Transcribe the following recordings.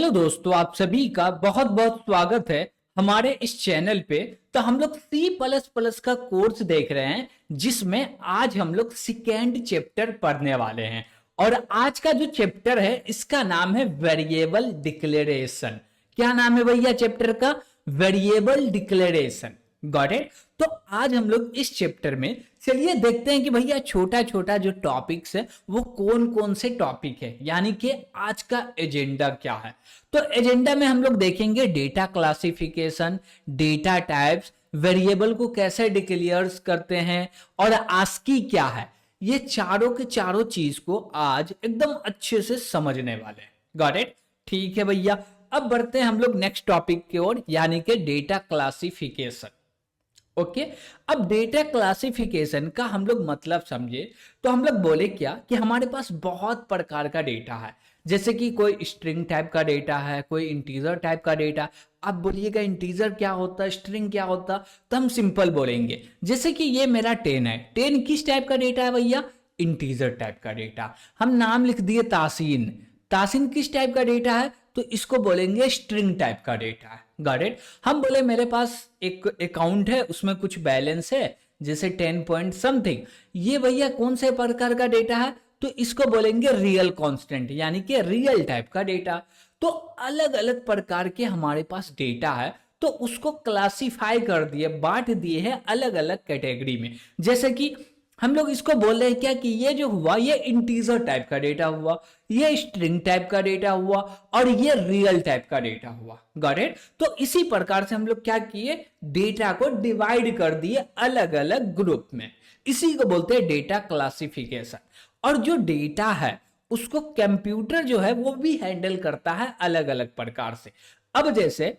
Hello दोस्तों, आप सभी का बहुत बहुत स्वागत है हमारे इस चैनल पे। तो हम लोग C++ का कोर्स देख रहे हैं जिसमें आज हम लोग सेकेंड चैप्टर पढ़ने वाले हैं। और आज का जो चैप्टर है इसका नाम है वेरिएबल डिक्लेरेशन। क्या नाम है भैया चैप्टर का? Variable declaration. Got it. तो आज हम लोग इस चैप्टर में चलिए देखते हैं कि भैया छोटा छोटा जो टॉपिक्स है वो कौन कौन से टॉपिक है, यानी कि आज का एजेंडा क्या है। तो एजेंडा में हम लोग देखेंगे data classification, data types, variable को कैसे डिक्लेयर्स करते हैं और आस्की क्या है। ये चारों के चारों चीज को आज एकदम अच्छे से समझने वाले हैं। Got it. ठीक है भैया, अब बढ़ते हैं हम लोग नेक्स्ट टॉपिक की ओर, यानी कि डेटा क्लासिफिकेशन। ओके। अब डेटा क्लासिफिकेशन का हम लोग मतलब समझे तो हम लोग बोले क्या कि हमारे पास बहुत प्रकार का डेटा है। जैसे कि कोई स्ट्रिंग टाइप का डेटा है, कोई इंटीजर टाइप का डेटा। आप बोलिएगा इंटीजर क्या होता है, स्ट्रिंग क्या होता, तो हम सिंपल बोलेंगे। जैसे कि ये मेरा 10 है, 10 किस टाइप का डेटा है भैया? इंटीजर टाइप का डेटा। हम नाम लिख दिए तासीन, तासीन किस टाइप का डेटा है? तो इसको बोलेंगे स्ट्रिंग टाइप का डेटा है। Got it. हम बोले मेरे पास एक अकाउंट है, उसमें कुछ बैलेंस है जैसे 10 पॉइंट समथिंग, ये भैया कौन से प्रकार का डेटा है? तो इसको बोलेंगे रियल कांस्टेंट, यानी कि रियल टाइप का डेटा। तो अलग अलग प्रकार के हमारे पास डेटा है, तो उसको क्लासिफाई कर दिए, बांट दिए हैं अलग अलग कैटेगरी में। जैसे कि हम लोग इसको बोल रहे हैं क्या कि ये जो हुआ ये इंटीजर टाइप का डेटा हुआ, ये स्ट्रिंग टाइप का डेटा हुआ और ये रियल टाइप का डेटा हुआ। Got it. तो इसी प्रकार से हम लोग क्या किए, डेटा को डिवाइड कर दिए अलग अलग ग्रुप में। इसी को बोलते हैं डेटा क्लासिफिकेशन। और जो डेटा है उसको कंप्यूटर जो है वो भी हैंडल करता है अलग अलग प्रकार से। अब जैसे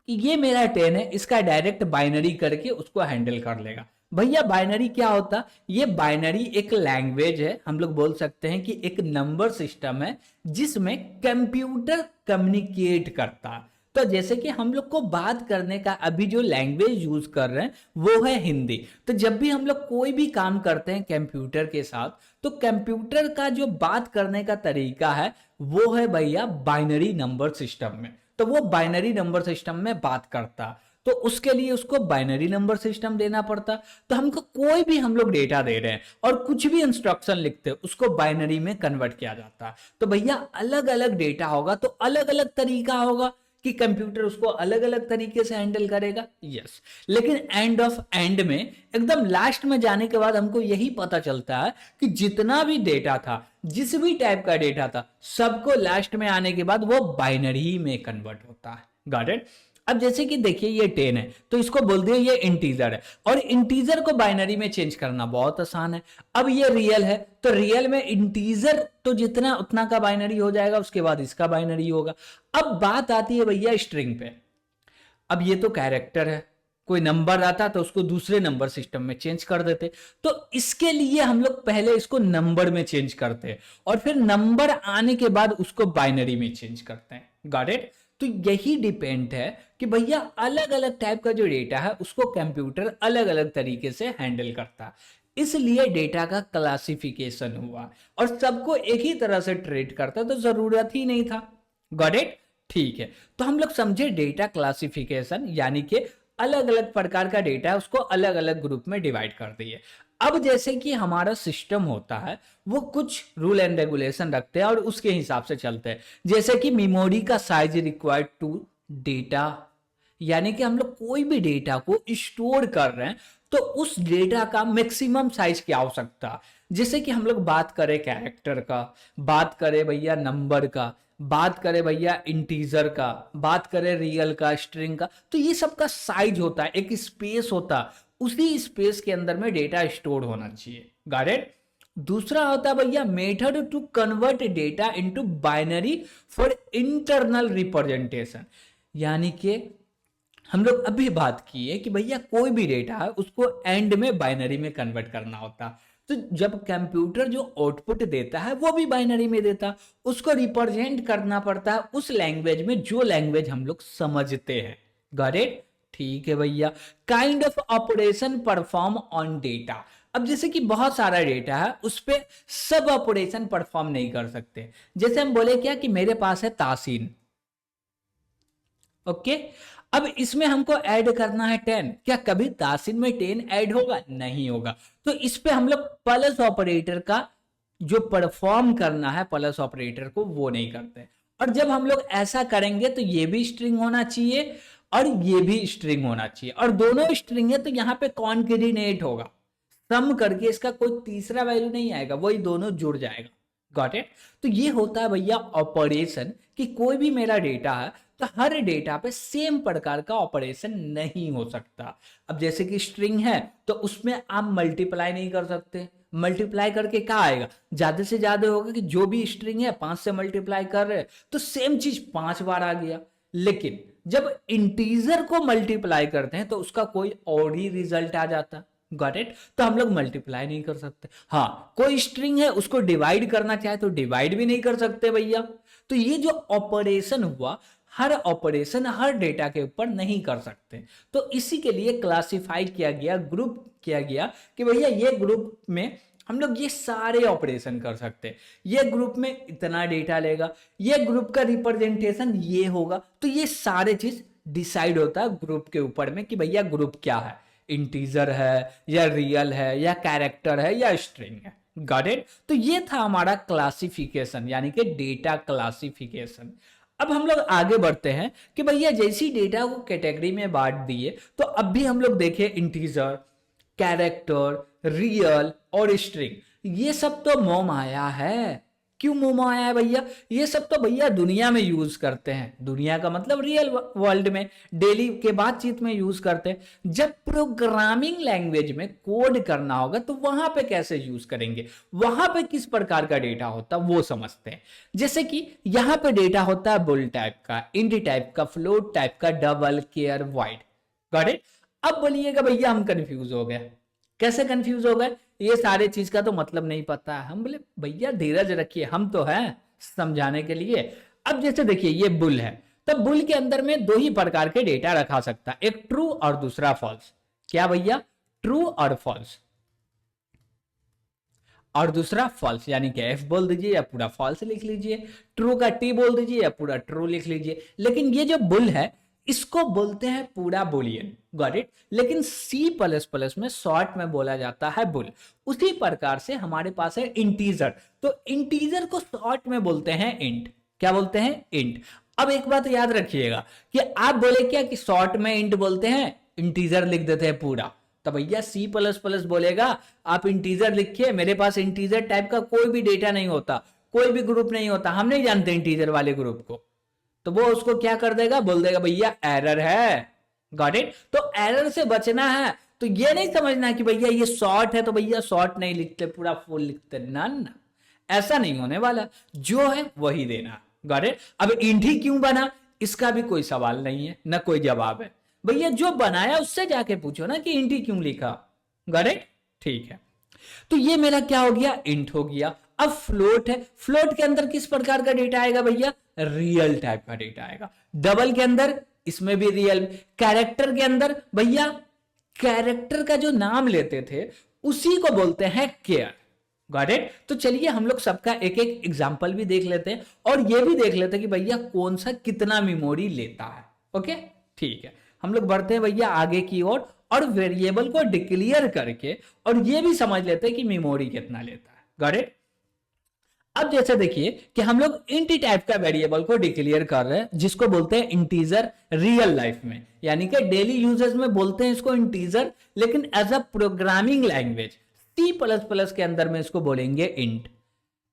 कि ये मेरा 10 है, इसका डायरेक्ट बाइनरी करके उसको हैंडल कर लेगा। भैया बाइनरी क्या होता? ये बाइनरी एक लैंग्वेज है, हम लोग बोल सकते हैं कि एक नंबर सिस्टम है जिसमें कंप्यूटर कम्युनिकेट करता है। तो जैसे कि हम लोग को बात करने का अभी जो लैंग्वेज यूज कर रहे हैं वो है हिंदी। तो जब भी हम लोग कोई भी काम करते हैं कंप्यूटर के साथ, तो कंप्यूटर का जो बात करने का तरीका है वो है भैया बाइनरी नंबर सिस्टम में। तो वो बाइनरी नंबर सिस्टम में बात करता, तो उसके लिए उसको बाइनरी नंबर सिस्टम देना पड़ता। तो हमको कोई भी हम लोग डेटा दे रहे हैं और कुछ भी इंस्ट्रक्शन लिखते हैं उसको बाइनरी में कन्वर्ट किया जाता है। तो भैया अलग अलग डेटा होगा तो अलग अलग तरीका होगा कि कंप्यूटर उसको अलग अलग तरीके से हैंडल करेगा। यस। लेकिन एंड ऑफ एंड में एकदम लास्ट में जाने के बाद हमको यही पता चलता है कि जितना भी डेटा था, जिस भी टाइप का डेटा था, सबको लास्ट में आने के बाद वो बाइनरी में कन्वर्ट होता है। Got it. अब जैसे कि देखिए ये 10 है तो इसको बोल दिए ये इंटीजर है, और इंटीजर को बाइनरी में चेंज करना बहुत आसान है। अब ये रियल है तो रियल में इंटीजर तो जितना उतना का बाइनरी हो जाएगा, उसके बाद इसका बाइनरी होगा। अब बात आती है भैया स्ट्रिंग पे। अब ये तो कैरेक्टर है, कोई नंबर आता तो उसको दूसरे नंबर सिस्टम में चेंज कर देते। तो इसके लिए हम लोग पहले इसको नंबर में चेंज करते हैं और फिर नंबर आने के बाद उसको बाइनरी में चेंज करते हैं। Got it. तो यही डिपेंड है कि भैया अलग अलग टाइप का जो डेटा है उसको कंप्यूटर अलग अलग तरीके से हैंडल करता है, इसलिए डेटा का क्लासिफिकेशन हुआ और सबको एक ही तरह से ट्रीट करता, तो जरूरत ही नहीं था। Got it. ठीक है। तो हम लोग समझे डेटा क्लासिफिकेशन, यानी कि अलग अलग प्रकार का डेटा है उसको अलग अलग ग्रुप में डिवाइड कर दिए। अब जैसे कि हमारा सिस्टम होता है वो कुछ रूल एंड रेगुलेशन रखते हैं और उसके हिसाब से चलते हैं। जैसे कि मेमोरी का साइज रिक्वायर्ड टू डेटा, यानी कि हम लोग कोई भी डेटा को स्टोर कर रहे हैं तो उस डेटा का मैक्सिमम साइज क्या हो सकता है। जैसे कि हम लोग बात करें कैरेक्टर का, बात करें भैया नंबर का, बात करें भैया इंटीजर का, बात करें रियल का, स्ट्रिंग का, तो ये सब का साइज होता है, एक स्पेस होता है, उसी स्पेस के अंदर में डेटा स्टोर होना चाहिए। Got it. दूसरा होता है भैया method to convert data into binary for internal representation, यानी कि हम लोग अभी बात की है कि भैया कोई भी डेटा है उसको एंड में बाइनरी में कन्वर्ट करना होता। तो जब कंप्यूटर जो आउटपुट देता है वो भी बाइनरी में देता, उसको रिप्रेजेंट करना पड़ता है उस लैंग्वेज में जो लैंग्वेज हम लोग समझते हैं। Got it. ठीक है भैया। Kind of operation perform on data. अब जैसे कि बहुत सारा डेटा है, उस पे सब ऑपरेशन परफॉर्म नहीं कर सकते। जैसे हम बोले क्या कि मेरे पास है तासीन, ओके। अब इसमें हमको ऐड करना है 10, क्या कभी तासीन में 10 ऐड होगा? नहीं होगा। तो इस पे हम लोग प्लस ऑपरेटर का जो परफॉर्म करना है प्लस ऑपरेटर को, वो नहीं करते। और जब हम लोग ऐसा करेंगे तो ये भी स्ट्रिंग होना चाहिए और ये भी स्ट्रिंग होना चाहिए, और दोनों स्ट्रिंग है तो यहाँ पे कॉन्केटिनेट होगा, सम करके इसका कोई तीसरा वैल्यू नहीं आएगा, वही दोनों जुड़ जाएगा। Got it? तो ये होता है भैया ऑपरेशन, कि कोई भी मेरा डेटा है तो हर डेटा पे सेम प्रकार का ऑपरेशन नहीं हो सकता। अब जैसे कि स्ट्रिंग है तो उसमें आप मल्टीप्लाई नहीं कर सकते, मल्टीप्लाई करके क्या आएगा? ज्यादा से ज्यादा होगा कि जो भी स्ट्रिंग है 5 से मल्टीप्लाई कर रहे तो सेम चीज 5 बार आ गया। लेकिन जब इंटीजर को मल्टीप्लाई करते हैं तो उसका कोई और ही रिजल्ट आ जाता। Got it? तो हम लोग मल्टीप्लाई नहीं कर सकते। हाँ, कोई स्ट्रिंग है उसको डिवाइड करना चाहे तो डिवाइड भी नहीं कर सकते भैया। तो ये जो ऑपरेशन हुआ, हर ऑपरेशन हर डेटा के ऊपर नहीं कर सकते। तो इसी के लिए क्लासिफाई किया गया, ग्रुप किया गया कि भैया ये ग्रुप में हम लोग ये सारे ऑपरेशन कर सकते हैं, ये ग्रुप में इतना डेटा लेगा, ये ग्रुप का रिप्रेजेंटेशन ये होगा। तो ये सारे चीज डिसाइड होता है ग्रुप के ऊपर में कि भैया ग्रुप क्या है, इंटीजर है या रियल है या कैरेक्टर है या स्ट्रिंग है। Got it? तो ये था हमारा क्लासिफिकेशन, यानी कि डेटा क्लासिफिकेशन। अब हम लोग आगे बढ़ते हैं कि भैया जैसी डेटा को कैटेगरी में बांट दिए, तो अब भी हम लोग देखें इंटीजर, कैरेक्टर, रियल और स्ट्रिंग, ये सब तो मोम आया है। क्यों मोम आया है भैया? ये सब तो भैया दुनिया में यूज करते हैं, दुनिया का मतलब रियल वर्ल्ड में डेली के बातचीत में यूज करते हैं। जब प्रोग्रामिंग लैंग्वेज में कोड करना होगा तो वहां पे कैसे यूज करेंगे, वहां पे किस प्रकार का डेटा होता है वो समझते हैं। जैसे कि यहां पे डेटा होता है बुल टाइप का, इंट टाइप का, फ्लोट टाइप का, double, care, wide. Got it? अब बोलिएगा भैया हम कंफ्यूज हो गए। कैसे कंफ्यूज हो गए? ये सारे चीज का तो मतलब नहीं पता है। हम बोले भैया धीरज रखिए, हम तो हैं समझाने के लिए। अब जैसे देखिए ये बुल है, तो बुल के अंदर में दो ही प्रकार के डेटा रखा सकता है, एक ट्रू और दूसरा फॉल्स। क्या भैया? ट्रू और फॉल्स, और दूसरा फॉल्स, यानी कि एफ बोल दीजिए या पूरा फॉल्स लिख लीजिए, ट्रू का टी बोल दीजिए या पूरा ट्रू लिख लीजिए। लेकिन ये जो बुल है इसको बोलते हैं पूरा बुलियन। Got it? लेकिन सी प्लस प्लस में शॉर्ट में बोला जाता है बुल। उसी प्रकार से हमारे पास है इंटीजर, तो इंटीजर को शॉर्ट में बोलते हैं इंट। क्या बोलते हैं? इंट। अब एक बात याद रखिएगा कि आप बोले क्या कि शॉर्ट में इंट बोलते हैं, इंटीजर लिख देते हैं पूरा, तो भैया सी प्लस प्लस बोलेगा आप इंटीजर लिखिए, मेरे पास इंटीजर टाइप का कोई भी डेटा नहीं होता, कोई भी ग्रुप नहीं होता, हम नहीं जानते इंटीजर वाले ग्रुप को। तो वो उसको क्या कर देगा? बोल देगा भैया एरर है। Got it? तो एरर से बचना है तो ये नहीं समझना कि भैया ये शॉर्ट है तो भैया शॉर्ट नहीं लिखते, पूरा फुल लिखते, ना ना, ऐसा नहीं होने वाला, जो है वही देना। Got it? अब इंट ही क्यों बना, इसका भी कोई सवाल नहीं है, ना कोई जवाब है। भैया जो बनाया उससे जाके पूछो ना कि इंट ही क्यों लिखा। Got it? ठीक है, तो ये मेरा क्या हो गया? इंट हो गया। अब फ्लोट है, फ्लोट के अंदर किस प्रकार का डेटा आएगा भैया? रियल टाइप का डेटा आएगा। डबल के अंदर, इसमें भी रियल। कैरेक्टर के अंदर भैया, कैरेक्टर का जो नाम लेते थे उसी को बोलते हैं केयर। Got it? तो चलिए हम लोग सबका एक एक एग्जांपल भी देख लेते हैं और ये भी देख लेते हैं कि भैया कौन सा कितना मेमोरी लेता है। ओके, ठीक है, हम लोग बढ़ते हैं भैया आगे की ओर और वेरिएबल को डिक्लेयर करके और ये भी समझ लेते हैं कि मेमोरी कितना लेता है। Got it? अब जैसे देखिए कि हम लोग इंट टाइप का वेरिएबल को डिक्लेयर कर रहे हैं जिसको बोलते हैं इंटीजर रियल लाइफ में, यानी कि डेली यूजेस में बोलते हैं इसको इंटीजर, लेकिन as a programming language C plus plus के अंदर में इसको बोलेंगे इंट,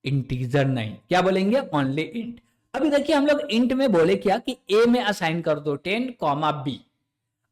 इंटीजर नहीं। क्या बोलेंगे? Only int. अभी देखिए हम लोग इंट में बोले क्या कि ए में असाइन कर दो 10 कॉमा बी।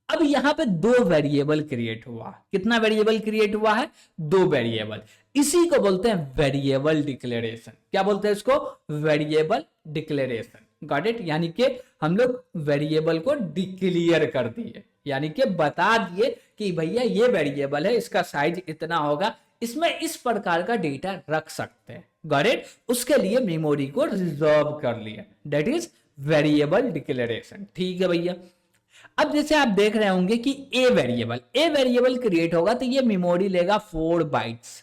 अब यहां पे दो वेरिएबल क्रिएट हुआ। कितना वेरिएबल क्रिएट हुआ है? दो वेरिएबल। इसी को बोलते हैं वेरिएबल डिक्लेरेशन। क्या बोलते हैं इसको? Variable declaration. Got it? यानी कि हम लोग वेरिएबल को डिक्लेयर कर दिए, यानी कि बता दिए कि भैया ये वेरिएबल है, इसका साइज इतना होगा, इसमें इस प्रकार का डेटा रख सकते हैं। Got it? उसके लिए मेमोरी को रिजर्व कर लिया, दैट इज वेरिएबल डिक्लेरेशन। ठीक है भैया, अब जैसे आप देख रहे होंगे कि ए वेरिएबल क्रिएट होगा तो ये मेमोरी लेगा 4 बाइट्स।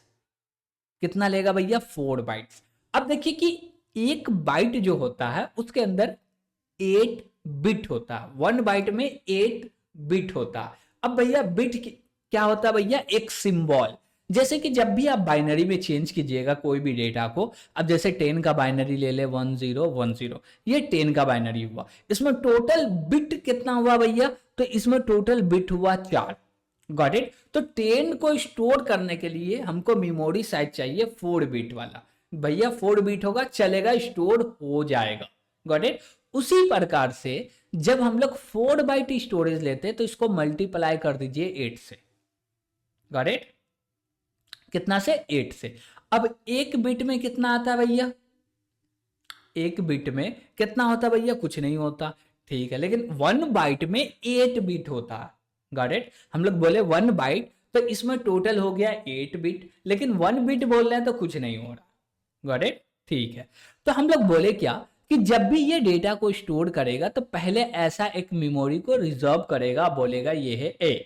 कितना लेगा भैया? 4 बाइट्स। अब देखिए कि एक बाइट जो होता है उसके अंदर 8 बिट होता है, 1 बाइट में 8 बिट होता है। अब भैया बिट क्या होता है भैया? एक सिंबल। जैसे कि जब भी आप बाइनरी में चेंज कीजिएगा कोई भी डेटा को, अब जैसे 10 का बाइनरी ले ले 1010, ये 10 का बाइनरी हुआ, इसमें टोटल बिट कितना हुआ भैया? तो इसमें टोटल बिट हुआ 4। Got it? तो 10 को स्टोर करने के लिए हमको मेमोरी साइज चाहिए 4 बिट वाला। भैया 4 बिट होगा, चलेगा, स्टोर हो जाएगा। Got it? उसी प्रकार से जब हम लोग 4 बाइट स्टोरेज लेते हैं तो इसको मल्टीप्लाई कर दीजिए 8 से। Got it? कितना से? 8 से। अब एक बिट में कितना आता है भैया? एक बिट में कितना होता भैया? कुछ नहीं होता, ठीक है, लेकिन 1 बाइट में 8 बिट होता है। Got it? हम लोग बोले 1 बाइट तो इसमें टोटल हो गया 8 बिट, लेकिन 1 बिट बोल रहे हैं तो कुछ नहीं हो रहा। Got it? ठीक है, तो हम लोग बोले क्या कि जब भी ये डेटा को स्टोर करेगा तो पहले ऐसा एक मेमोरी को रिजर्व करेगा, बोलेगा ये है ए।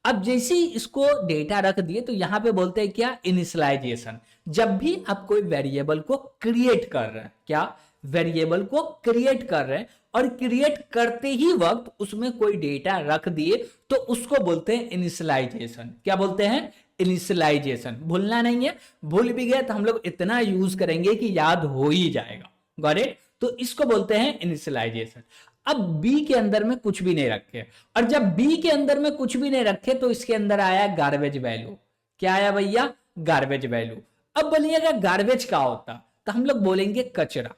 अब जैसे ही इसको डेटा रख दिए तो यहां पे बोलते हैं क्या? इनिशियलाइजेशन। जब भी आप कोई वेरिएबल को क्रिएट कर रहे हैं, क्या? वेरिएबल को क्रिएट कर रहे हैं और क्रिएट करते ही वक्त उसमें कोई डेटा रख दिए तो उसको बोलते हैं इनिशियलाइजेशन। क्या बोलते हैं? इनिशियलाइजेशन। भूलना नहीं है, भूल भी गए तो हम लोग इतना यूज करेंगे कि याद हो ही जाएगा। Got it? तो इसको बोलते हैं इनिशियलाइजेशन। अब बी के अंदर में कुछ भी नहीं रखे, और जब बी के अंदर में कुछ भी नहीं रखे तो इसके अंदर आया गार्बेज वैल्यू। क्या आया भैया? Garbage value. अब बोलिएगा गार्बेज क्या होता? तो हम लोग बोलेंगे कचरा।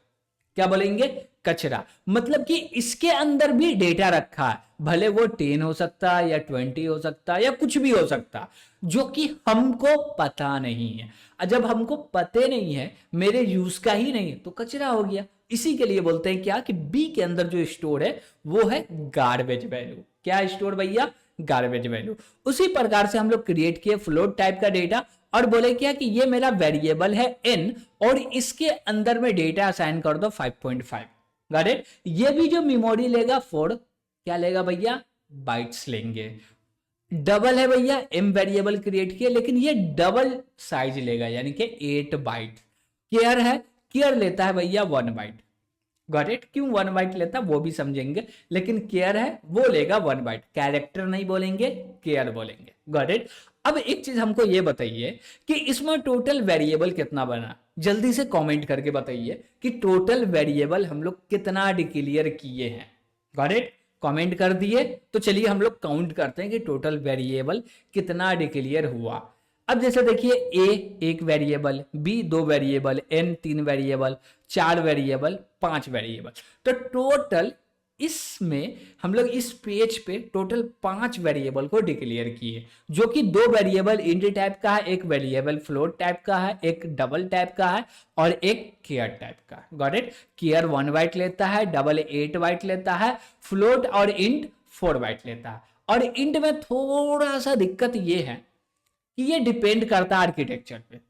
क्या बोलेंगे? कचरा। मतलब कि इसके अंदर भी डेटा रखा है, भले वो 10 हो सकता है या 20 हो सकता है या कुछ भी हो सकता है, जो कि हमको पता नहीं है। और जब हमको पते नहीं है, मेरे यूज का ही नहीं है, तो कचरा हो गया। इसी के लिए बोलते हैं क्या कि बी के अंदर जो स्टोर है वो है गार्बेज वैल्यू। क्या स्टोर भैया? Garbage value. उसी प्रकार से हम लोग क्रिएट किए फ्लोट टाइप का डेटा और बोले क्या कि ये मेरा वेरिएबल है n और इसके अंदर में डेटा असाइन कर दो 5.5। Got it? ये भी जो मेमोरी लेगा 4 क्या लेगा भैया? बाइट्स लेंगे। डबल है भैया, m वेरिएबल क्रिएट किया लेकिन ये डबल साइज लेगा यानी कि 8 बाइट। केयर है, केयर लेता है भैया 1 बाइट। Got it? क्यों 1 बाइट लेता वो भी समझेंगे, लेकिन केयर है वो लेगा 1 बाइट। कैरेक्टर नहीं बोलेंगे, केयर बोलेंगे। Got it? अब एक चीज हमको ये बताइए कि इसमें टोटल वेरिएबल कितना बना? जल्दी से कमेंट करके बताइए कि टोटल वेरिएबल हम लोग कितना डिक्लेयर किए हैं। Got it? कमेंट कर दिए तो चलिए हम लोग काउंट करते हैं कि टोटल वेरिएबल कितना डिक्लेयर हुआ। अब जैसे देखिए ए एक variable, B 2 variable, N 3 variable, 4 variable, 5 variable. तो टोटल इसमें हम लोग इस पेज पे टोटल 5 वेरिएबल को डिक्लेयर किए, जो कि 2 वेरिएबल इंट टाइप का है, एक वेरिएबल फ्लोट टाइप का है, एक डबल टाइप का है और एक केयर टाइप का है। Got it? केयर 1 बाइट लेता है, डबल 8 बाइट लेता है, फ्लोट और इंट 4 बाइट लेता है। और इंट में थोड़ा सा दिक्कत ये है कि ये डिपेंड करता है आर्किटेक्चर पे।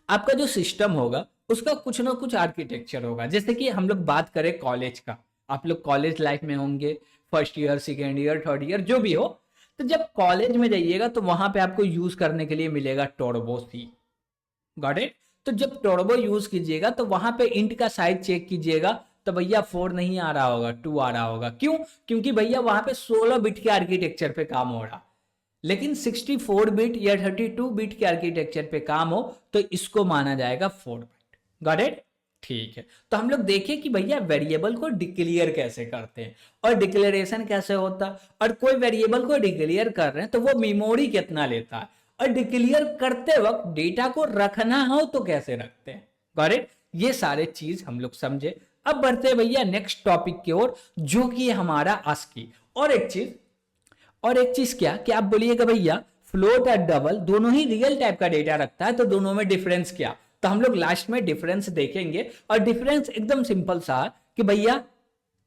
आपका जो सिस्टम होगा उसका कुछ ना कुछ आर्किटेक्चर होगा। जैसे कि हम लोग बात करें कॉलेज का, आप लोग कॉलेज लाइफ में होंगे, first year, second year, third year, जो भी हो, तो जब कॉलेज में जाइएगा तो वहां पे आपको यूज करने के लिए मिलेगा टर्बो सी। Got it? तो जब टर्बो यूज कीजिएगा तो वहां पे इंट का साइज चेक कीजिएगा तो भैया 4 नहीं आ रहा होगा, 2 आ रहा होगा। क्यों? क्योंकि भैया वहां पे 16 बिट के आर्किटेक्चर पे काम हो रहा, लेकिन 64 बिट या 32 बिट के आर्किटेक्चर पे काम हो तो इसको माना जाएगा 4 बिट। Got it? ठीक है, तो हम लोग देखें कि भैया वेरिएबल को डिक्लेयर कैसे करते हैं और डिक्लेरेशन कैसे होता, और कोई वेरिएबल को डिक्लेयर कर रहे हैं तो वो मेमोरी कितना लेता है, और डिक्लेयर करते वक्त डेटा को रखना हो तो कैसे रखते हैं। Got it? ये सारे चीज हम लोग समझे। अब बढ़ते हैं भैया नेक्स्ट टॉपिक की ओर, जो कि हमारा ASCII। और एक चीज क्या कि आप बोलिएगा भैया फ्लोट और डबल दोनों ही रियल टाइप का डेटा रखता है, तो दोनों में डिफरेंस क्या? तो हम लोग लास्ट में डिफरेंस देखेंगे, और डिफरेंस एकदम सिंपल सा कि भैया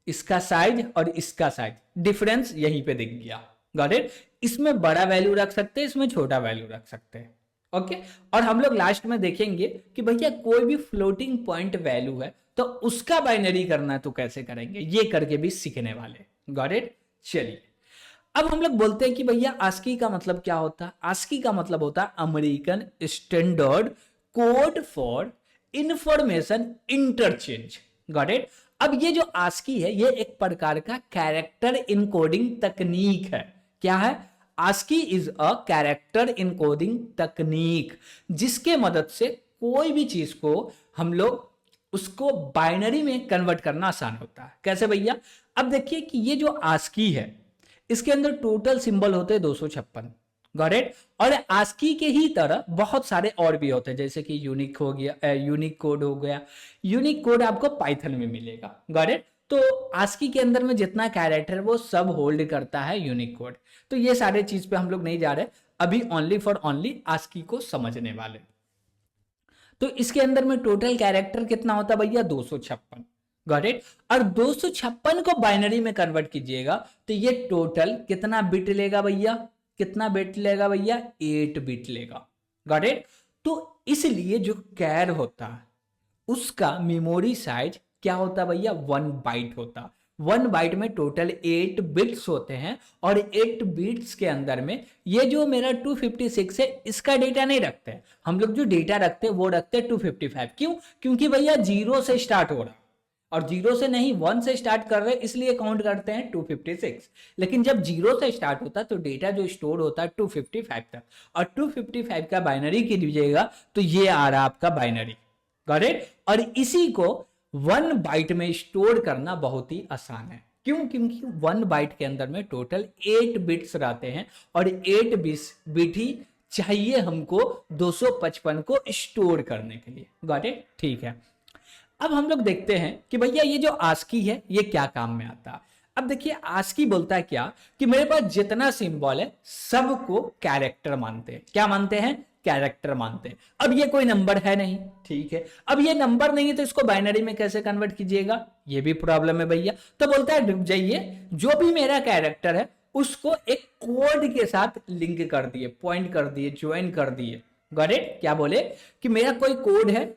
इसका साइज और इसका साइज, डिफरेंस यहीं पे दिख गया। Got it? इसमें बड़ा वैल्यू रख सकते हैं, इसमें छोटा वैल्यू रख सकते हैं। ओके, और हम लोग लास्ट में देखेंगे कि भैया कोई भी फ्लोटिंग पॉइंट वैल्यू है तो उसका बाइनरी करना है तो कैसे करेंगे, ये करके भी सीखने वाले। Got it? चलिए, अब हम लोग बोलते हैं कि भैया आस्की का मतलब क्या होता है। आस्की का मतलब होता है American standard code for information interchange. Got it. अब ये जो आस्की है ये एक प्रकार का कैरेक्टर इनकोडिंग तकनीक है। क्या है? ASCII is a character encoding तकनीक, जिसके मदद से कोई भी चीज को हम लोग उसको बाइनरी में कन्वर्ट करना आसान होता है। कैसे भैया? अब देखिए कि ये जो आस्की है इसके अंदर टोटल सिंबल होते हैं 256। Got it. और आस्की के ही तरह बहुत सारे और भी होते हैं, जैसे कि यूनिक हो गया, यूनिक कोड हो गया। यूनिक कोड आपको पाइथन में मिलेगा। Got it. तो आस्की के अंदर में जितना कैरेक्टर है वो सब होल्ड करता है यूनिक कोड। तो ये सारे चीज पे हम लोग नहीं जा रहे, अभी ओनली फॉर ओनली आस्की को समझने वाले। तो इसके अंदर में टोटल कैरेक्टर कितना होता है भैया? 256। Got it. और 256 को बाइनरी में कन्वर्ट कीजिएगा तो ये टोटल कितना बिट लेगा भैया? कितना बिट लेगा भैया? 8 बिट लेगा। Got it. तो इसलिए जो कैर होता है उसका मेमोरी साइज क्या होता भैया? 1 बाइट होता। 1 बाइट में टोटल 8 बिट्स होते हैं और 8 बिट्स के अंदर में ये जो मेरा 256 है इसका डेटा नहीं रखते हैं हम लोग। जो डेटा रखते हैं वो रखते हैं 255। क्यों? क्योंकि भैया 0 से स्टार्ट हो रहा और 0 से नहीं 1 से स्टार्ट कर रहे, इसलिए काउंट करते हैं 256। लेकिन जब 0 से स्टार्ट होता है तो डेटा जो स्टोर होता है 255 तक, और 255 का बाइनरी की दीजिएगा तो ये आ रहा आपका बाइनरी। Got it. और इसी को 1 बाइट में स्टोर करना बहुत ही आसान है। क्यों? क्योंकि 1 बाइट के अंदर में टोटल 8 बिट्स रहते हैं और 8 बिट ही चाहिए हमको 255 को स्टोर करने के लिए। Got it. ठीक है। अब हम लोग देखते हैं कि भैया ये जो आस्की है ये क्या काम में आता है। अब देखिए आस्की बोलता है क्या कि मेरे पास जितना सिंबल है सबको कैरेक्टर मानते हैं। क्या मानते हैं? कैरेक्टर मानते हैं। अब ये कोई नंबर है नहीं, ठीक है। अब ये नंबर नहीं है तो इसको बाइनरी में कैसे कन्वर्ट कीजिएगा? ये भी प्रॉब्लम है भैया। तो बोलता है रुक जाइए, जो भी मेरा कैरेक्टर है उसको एक कोड के साथ लिंक कर दिए, पॉइंट कर दिए, ज्वाइन कर दिए। Got it. क्या बोले कि मेरा कोई कोड है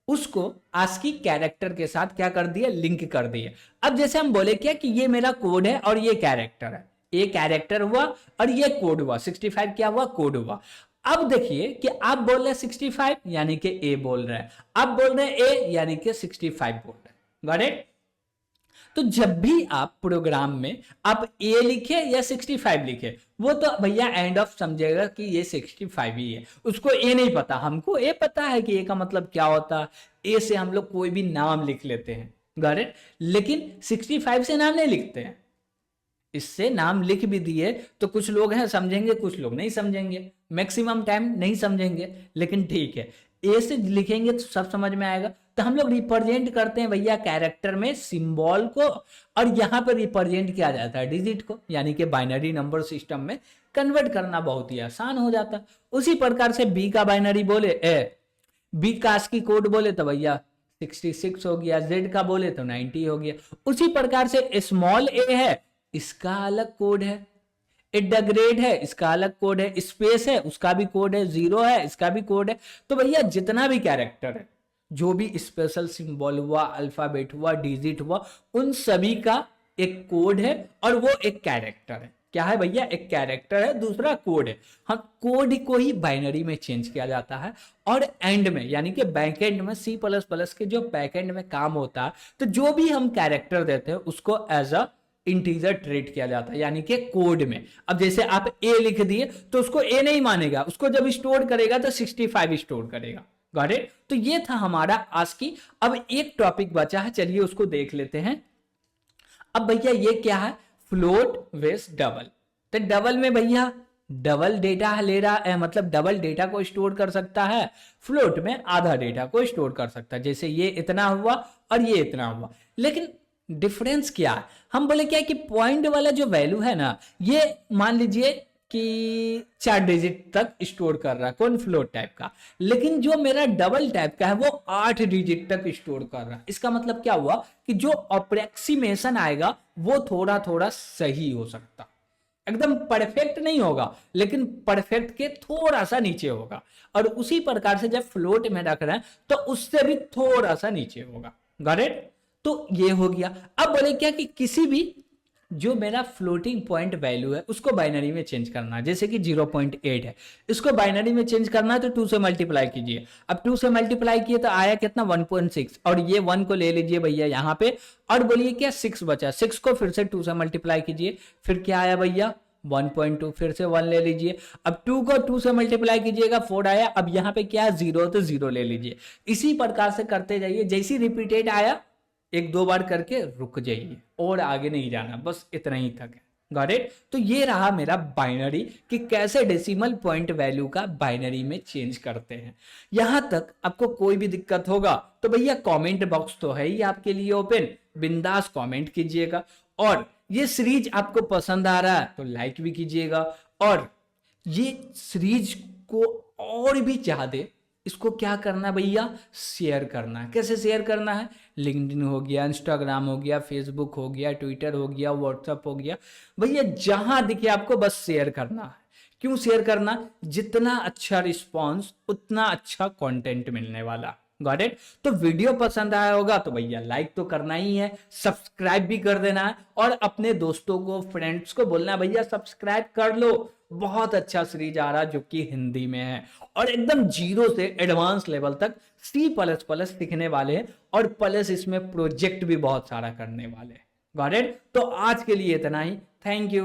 उसको आस्की कैरेक्टर के साथ क्या कर दिए? लिंक कर दिए। अब जैसे हम बोले क्या कि ये मेरा कोड है और ये कैरेक्टर है, ये कैरेक्टर हुआ और ये कोड हुआ, 65 क्या हुआ? कोड हुआ। अब देखिए कि आप बोल रहे हैं 65 यानी कि ए बोल रहे हैं, आप बोल रहे हैं ए यानी कि 65 बोल रहे हैं। Got it. तो जब भी आप प्रोग्राम में आप ए लिखे या 65 लिखे, वो तो भैया एंड ऑफ समझेगा कि ये 65 ही है। उसको ए नहीं पता, हमको ए पता है कि ए का मतलब क्या होता है। ए से हम लोग कोई भी नाम लिख लेते हैं। Got it. लेकिन 65 से नाम नहीं लिखते हैं। इससे नाम लिख भी दिए तो कुछ लोग हैं समझेंगे, कुछ लोग नहीं समझेंगे, मैक्सिमम टाइम नहीं समझेंगे। लेकिन ठीक है, ए से लिखेंगे तो सब समझ में आएगा। तो हम लोग रिप्रेजेंट करते हैं भैया कैरेक्टर में सिंबल को, और यहां पर रिप्रेजेंट किया जाता है डिजिट को, यानी कि बाइनरी नंबर सिस्टम में कन्वर्ट करना बहुत ही आसान हो जाता है। उसी प्रकार से बी का बाइनरी बोले, बी का आस्की कोड बोले तो भैया 66 हो गया, जेड का बोले तो 90 हो गया। उसी प्रकार से स्मॉल ए है, इसका अलग कोड है, ग्रेड है इसका अलग कोड है, स्पेस है उसका भी कोड है, जीरो है इसका भी कोड है। तो भैया जितना भी कैरेक्टर है, जो भी स्पेशल सिंबल हुआ, अल्फाबेट हुआ, डिजिट हुआ, उन सभी का एक कोड है और वो एक कैरेक्टर है। क्या है भैया? एक कैरेक्टर है, दूसरा कोड है। हम कोड को ही बाइनरी में चेंज किया जाता है और एंड में यानी कि बैकएंड में C++ के जो बैकएंड में काम होता है, तो जो भी हम कैरेक्टर देते हैं उसको एज अ इंटीजर ट्रीट किया जाता है, यानी कि कोड में। अब जैसे आप ए लिख दिए तो उसको ए नहीं मानेगा, उसको जब स्टोर करेगा तो 65 स्टोर करेगा। Got it. तो ये था हमारा आस्की। अब एक टॉपिक बचा है, चलिए उसको देख लेते हैं। अब भैया ये क्या है? फ्लोट वेस डबल। तो डबल में भैया डबल डेटा ले रहा है, मतलब डबल डेटा को स्टोर कर सकता है। फ्लोट में आधा डेटा को स्टोर कर सकता है, जैसे ये इतना हुआ और ये इतना हुआ। लेकिन डिफरेंस क्या है? हम बोले क्या कि पॉइंट वाला जो वैल्यू है ना, ये मान लीजिए कि 4 डिजिट तक स्टोर कर रहा है, कौन? फ्लोट टाइप का। लेकिन जो मेरा डबल टाइप का है वो 8 डिजिट तक स्टोर कर रहा है। इसका मतलब क्या हुआ कि जो अप्रोक्सीमेशन आएगा वो थोड़ा थोड़ा सही हो सकता, एकदम परफेक्ट नहीं होगा लेकिन परफेक्ट के थोड़ा सा नीचे होगा। और उसी प्रकार से जब फ्लोट में रख रहे हैं तो उससे भी थोड़ा सा नीचे होगा। Got it. तो ये हो गया। अब बोले क्या कि किसी भी जो मेरा फ्लोटिंग पॉइंट वैल्यू है उसको बाइनरी में चेंज करना है, जैसे कि 0.8 है, इसको बाइनरी में चेंज करना है तो 2 से मल्टीप्लाई कीजिए। अब 2 से मल्टीप्लाई किए तो आया कितना 1.6, और ये 1 को ले लीजिए भैया यहाँ पे, और बोलिए क्या 6 बचा, 6 को फिर से 2 से मल्टीप्लाई कीजिए, फिर क्या आया भैया 1.2, फिर से 1 ले लीजिए। अब 2 को 2 से मल्टीप्लाई कीजिएगा 4 आया, अब यहाँ पे क्या 0 तो 0 ले लीजिए। इसी प्रकार से करते जाइए, जैसी रिपीटेड आया एक दो बार करके रुक जाइए और आगे नहीं जाना, बस इतना ही तक है। Got it? तो ये रहा मेरा बाइनरी कि कैसे डेसिमल पॉइंट वैल्यू का बाइनरी में चेंज करते हैं। यहां तक आपको कोई भी दिक्कत होगा तो भैया कमेंट बॉक्स तो है ही आपके लिए ओपन, बिंदास कमेंट कीजिएगा। और ये सीरीज आपको पसंद आ रहा है तो लाइक भी कीजिएगा, और ये सीरीज को और भी ज्यादा इसको क्या करना है भैया, शेयर करना है। कैसे शेयर करना है, लिंक्डइन हो गया, इंस्टाग्राम हो गया, फेसबुक हो गया, ट्विटर हो गया, व्हाट्सएप हो गया, भैया जहां दिखे आपको बस शेयर करना है। क्यों शेयर करना, जितना अच्छा रिस्पॉन्स उतना अच्छा कंटेंट मिलने वाला। Got it? तो वीडियो पसंद आया होगा तो भैया लाइक तो करना ही है, सब्सक्राइब भी कर देना है, और अपने दोस्तों को फ्रेंड्स को बोलना है भैया सब्सक्राइब कर लो, बहुत अच्छा सीरीज आ रहा है जो कि हिंदी में है, और एकदम जीरो से एडवांस लेवल तक C++ सीखने वाले हैं, और प्लस इसमें प्रोजेक्ट भी बहुत सारा करने वाले हैं। Got it? तो आज के लिए इतना ही, थैंक यू।